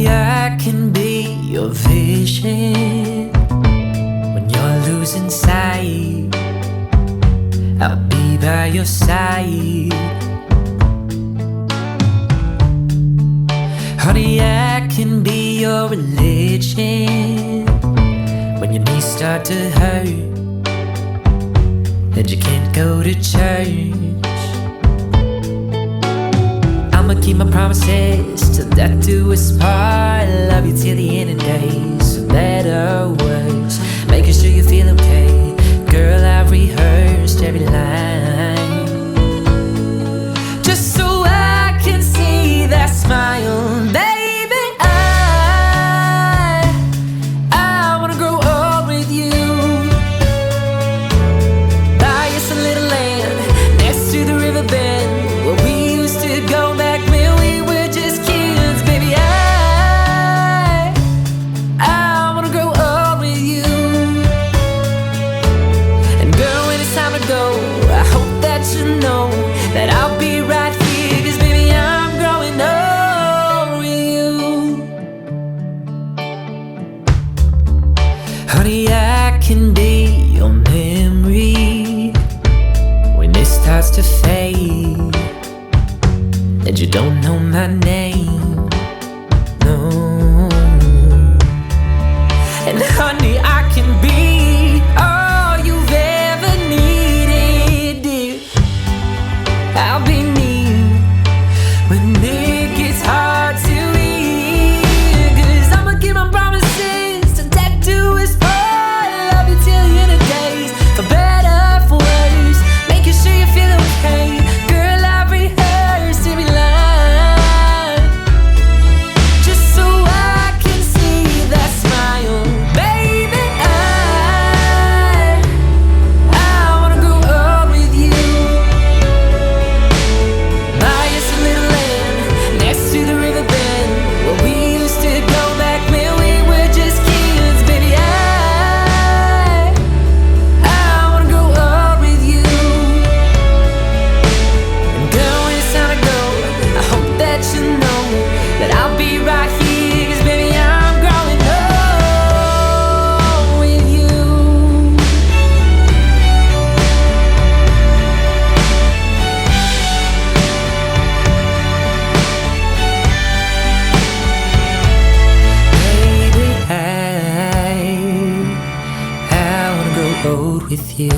Honey, I can be your vision when you're losing sight. I'll be by your side. Honey, I can be your religion when your knees start to hurt and you can't go to church. I'ma keep my promises till death do us part. Love you till the end of days, for better or worse, making sure you feel okay. Girl, I've rehearsed every line just so I can see that smile. Baby, I wanna grow old with you. Buy us a little land next to the river bend where we used to go back when we were just kids. Baby, I wanna grow old with you. And girl, when it's time to go, I hope that you know that I'll be right here, 'cause baby, I'm growing old with you. Honey, I can be your memory when it starts to fade and you don't know my name, no. And honey, I can be all you've ever needed, dear. I'll be near when it gets hard to hear, 'cause I'ma keep my promises till death do us part. Love you till the end of days, for better, for worse, making sure you feel okay. Girl, I've rehearsed every line just so I can see that smile. Baby, I wanna grow old with you. Buy us a little land next to the river bend where we used to go back when we were just kids. Baby, I wanna grow old with you. And girl, when it's time to go, I hope that you know that I'll be right here, 'cause baby, I'm growing old with you. Baby, I wanna grow old with you.